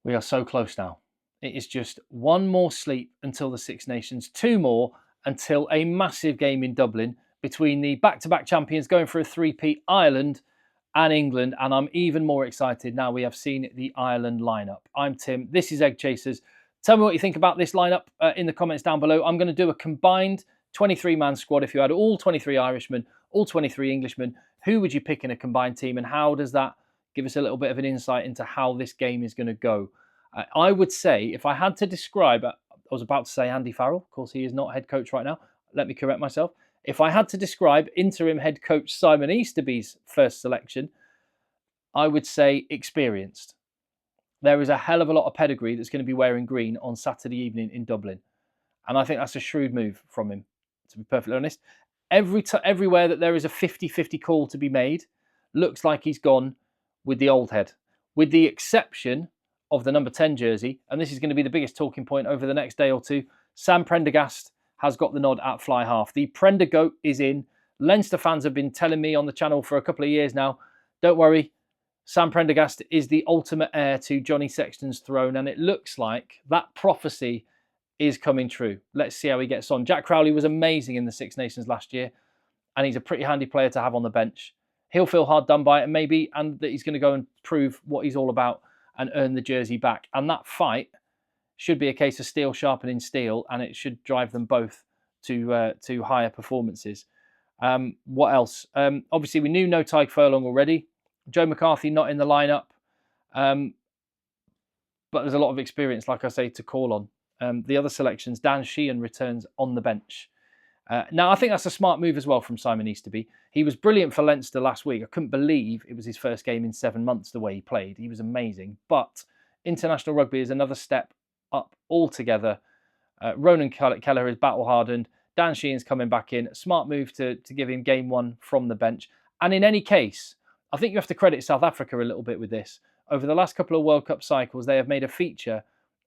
We are so close now. It is just one more sleep until the Six Nations, two more until a massive game in Dublin between the back-to-back champions going for a three-peat, Ireland and England. And I'm even more excited now we have seen the Ireland lineup. I'm Tim. This is Egg Chasers. Tell me what you think about this lineup in the comments down below. I'm going to do a combined 23-man squad. If you had all 23 Irishmen, all 23 Englishmen, who would you pick in a combined team? And how does that give us a little bit of an insight into how this game is going to go? I would say, if I had to describe, I was about to say Andy Farrell. Of course, he is not head coach right now. Let me correct myself. If I had to describe interim head coach Simon Easterby's first selection, I would say experienced. There is a hell of a lot of pedigree that's going to be wearing green on Saturday evening in Dublin. And I think that's a shrewd move from him, to be perfectly honest. Everywhere that there is a 50-50 call to be made, looks like he's gone with the old head. With the exception of the number 10 jersey, and this is going to be the biggest talking point over the next day or two, Sam Prendergast has got the nod at fly half. The Prender-GOAT is in. Leinster fans have been telling me on the channel for a couple of years now, don't worry, Sam Prendergast is the ultimate heir to Johnny Sexton's throne, and it looks like that prophecy is coming true. Let's see how he gets on. Jack Crowley was amazing in the Six Nations last year, and he's a pretty handy player to have on the bench. He'll feel hard done by it, and that he's going to go and prove what he's all about and earn the jersey back. And that fight should be a case of steel sharpening steel, and it should drive them both to higher performances. What else? Obviously, we knew no Tadhg Furlong already. Joe McCarthy not in the lineup, but there's a lot of experience, like I say, to call on. The other selections, Dan Sheehan returns on the bench. Now, I think that's a smart move as well from Simon Easterby. He was brilliant for Leinster last week. I couldn't believe it was his first game in 7 months the way he played. He was amazing. But international rugby is another step up altogether. Ronan Keller is battle-hardened. Dan Sheehan's coming back in. Smart move to give him game one from the bench. And in any case, I think you have to credit South Africa a little bit with this. Over the last couple of World Cup cycles, they have made a feature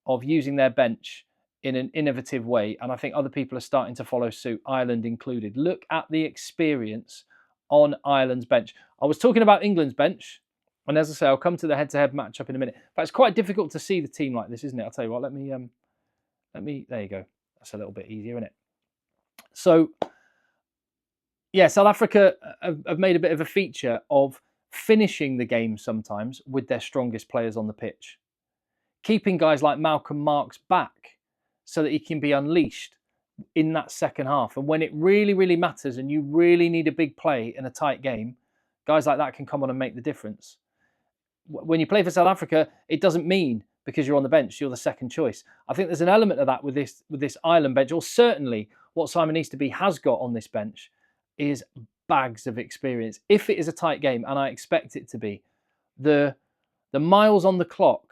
of using their bench in an innovative way, and I think other people are starting to follow suit, Ireland included. Look at the experience on Ireland's bench. I was talking about England's bench, and as I say, I'll come to the head-to-head matchup in a minute. But it's quite difficult to see the team like this, isn't it? I'll tell you what, let me, there you go. That's a little bit easier, isn't it? So, yeah, South Africa have made a bit of a feature of finishing the game sometimes with their strongest players on the pitch. Keeping guys like Malcolm Marx back so that he can be unleashed in that second half. And when it really, really matters and you really need a big play in a tight game, guys like that can come on and make the difference. When you play for South Africa, it doesn't mean because you're on the bench, you're the second choice. I think there's an element of that with this Ireland bench, or certainly what Simon Easterby has got on this bench is bags of experience. If it is a tight game, and I expect it to be, the miles on the clock,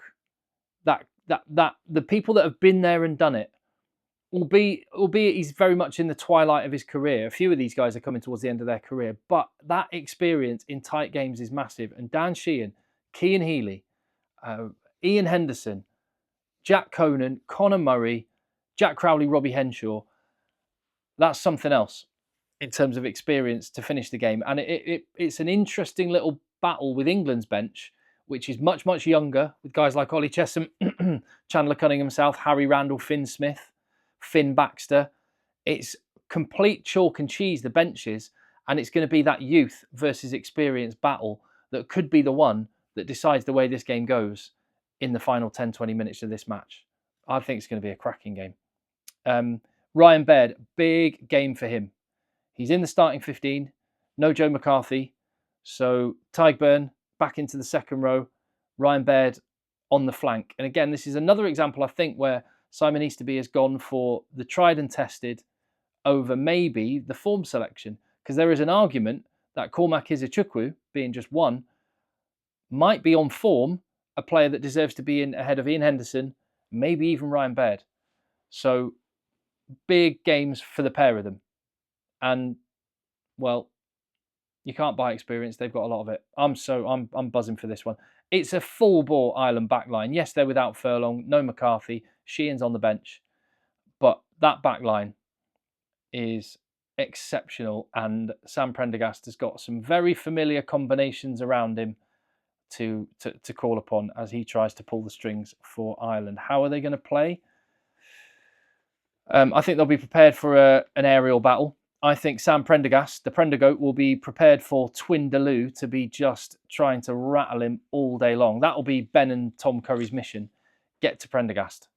that the people that have been there and done it, albeit he's very much in the twilight of his career. A few of these guys are coming towards the end of their career, but that experience in tight games is massive. And Dan Sheehan, Cian Healy, Ian Henderson, Jack Conan, Conor Murray, Jack Crowley, Robbie Henshaw, that's something else in terms of experience to finish the game. And it's an interesting little battle with England's bench, which is much, much younger, with guys like Ollie Chesham, Chandler Cunningham South, Harry Randall, Finn Smith, Finn Baxter. It's complete chalk and cheese, the benches, and it's going to be that youth versus experience battle that could be the one that decides the way this game goes in the final 10-20 minutes of this match. I think it's going to be a cracking game. Ryan Baird, big game for him. He's in the starting 15, no Joe McCarthy, so Tadhg back into the second row, Ryan Baird on the flank. And again, this is another example, I think, where Simon Easterby has gone for the tried and tested over maybe the form selection. Because there is an argument that Cormac Izuchukwu, being just one, might be on form a player that deserves to be in ahead of Ian Henderson, maybe even Ryan Baird. So big games for the pair of them. And, well, you can't buy experience. They've got a lot of it. I'm buzzing for this one. It's a full bore Ireland backline. Yes, they're without Furlong, no McCarthy. Sheehan's on the bench, but that backline is exceptional. And Sam Prendergast has got some very familiar combinations around him to call upon as he tries to pull the strings for Ireland. How are they going to play? I think they'll be prepared for an aerial battle. I think Sam Prendergast, the Prender-GOAT, will be prepared for Twindaloo to be just trying to rattle him all day long. That'll be Ben and Tom Curry's mission. Get to Prendergast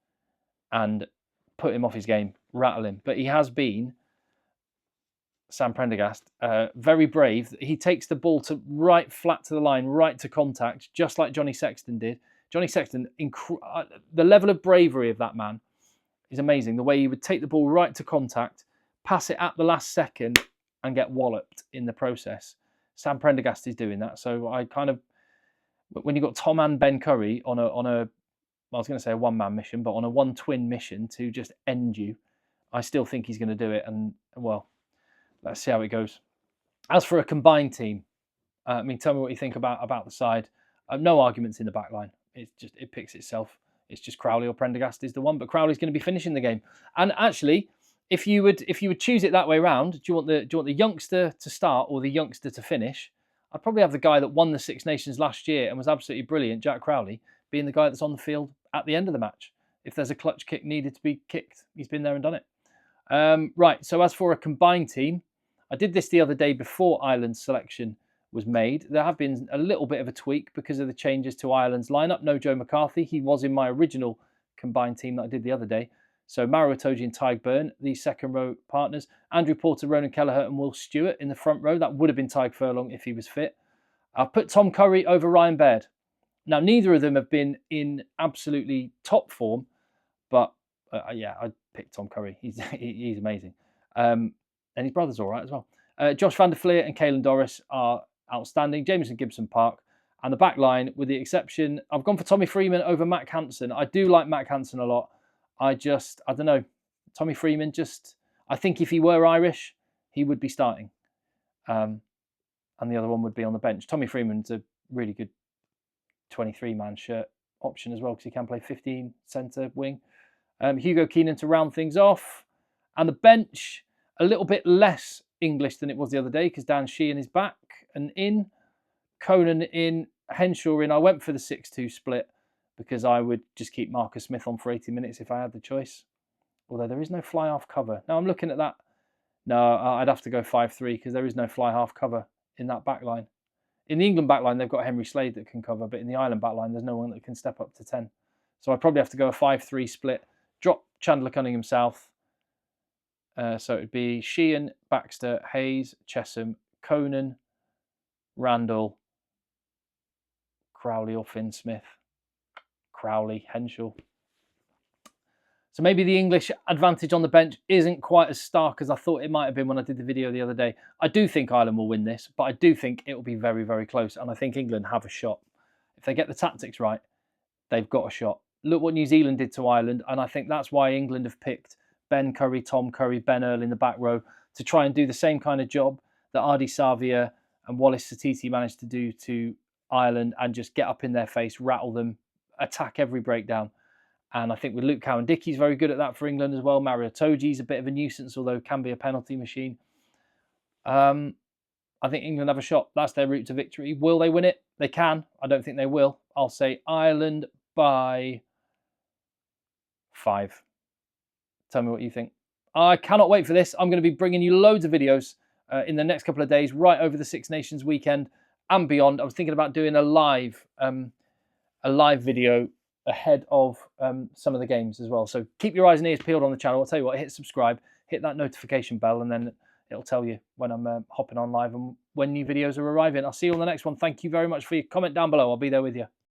and put him off his game, rattle him. But he has been, Sam Prendergast, very brave. He takes the ball to right flat to the line, right to contact, just like Johnny Sexton did. Johnny Sexton, the level of bravery of that man is amazing. The way he would take the ball right to contact, pass it at the last second, and get walloped in the process. Sam Prendergast is doing that. So I kind of, when you've got Tom and Ben Curry on a, I was going to say a one-man mission, but on a one-twin mission to just end you, I still think he's going to do it. And well, let's see how it goes. As for a combined team, I mean, tell me what you think about the side. No arguments in the back line. It picks itself. It's just Crowley or Prendergast is the one, but Crowley's going to be finishing the game. And actually, if you would choose it that way round, do you want the youngster to start or the youngster to finish? I'd probably have the guy that won the Six Nations last year and was absolutely brilliant, Jack Crowley, being the guy that's on the field at the end of the match. If there's a clutch kick needed to be kicked, he's been there and done it. Right, so as for a combined team, I did this the other day before Ireland's selection was made. There have been a little bit of a tweak because of the changes to Ireland's lineup. No Joe McCarthy. He was in my original combined team that I did the other day. So Maro Itoje and Tadhg Beirne, the second row partners. Andrew Porter, Ronan Kelleher and Will Stewart in the front row. That would have been Tadhg Furlong if he was fit. I've put Tom Curry over Ryan Baird. Now, neither of them have been in absolutely top form, but yeah, I'd pick Tom Curry. He's amazing. And his brother's all right as well. Josh van der Fleer and Caelan Doris are outstanding. Jameson Gibson Park. And the back line, with the exception, I've gone for Tommy Freeman over Mac Hansen. I do like Mac Hansen a lot. I don't know. Tommy Freeman, I think if he were Irish, he would be starting. And the other one would be on the bench. Tommy Freeman's a really good 23-man shirt option as well because he can play 15 centre wing. Hugo Keenan to round things off. And the bench, a little bit less English than it was the other day because Dan Sheehan is back and in. Conan in, Henshaw in. I went for the 6-2 split because I would just keep Marcus Smith on for 80 minutes if I had the choice. Although there is no fly half cover. Now I'm looking at that. No, I'd have to go 5-3 because there is no fly half cover in that back line. In the England back line, they've got Henry Slade that can cover, but in the Ireland back line, there's no one that can step up to 10. So I'd probably have to go a 5-3 split, drop Chandler Cunningham south. So it'd be Sheehan, Baxter, Hayes, Chesham, Conan, Randall, Crowley or Finn Smith. Crowley, Henshaw. So maybe the English advantage on the bench isn't quite as stark as I thought it might have been when I did the video the other day. I do think Ireland will win this, but I do think it will be very, very close. And I think England have a shot. If they get the tactics right, they've got a shot. Look what New Zealand did to Ireland. And I think that's why England have picked Ben Curry, Tom Curry, Ben Earl in the back row to try and do the same kind of job that Ardie Savia and Wallace Satiti managed to do to Ireland and just get up in their face, rattle them, attack every breakdown. And I think with Luke Cowan-Dickey's very good at that for England as well. Maro Itoje's a bit of a nuisance, although can be a penalty machine. I think England have a shot. That's their route to victory. Will they win it? They can. I don't think they will. I'll say Ireland by 5. Tell me what you think. I cannot wait for this. I'm going to be bringing you loads of videos in the next couple of days, right over the Six Nations weekend and beyond. I was thinking about doing a live video ahead of some of the games as well. So keep your eyes and ears peeled on the channel. I'll tell you what, hit subscribe, hit that notification bell, and then it'll tell you when I'm hopping on live and when new videos are arriving. I'll see you on the next one. Thank you very much for your comment down below. I'll be there with you.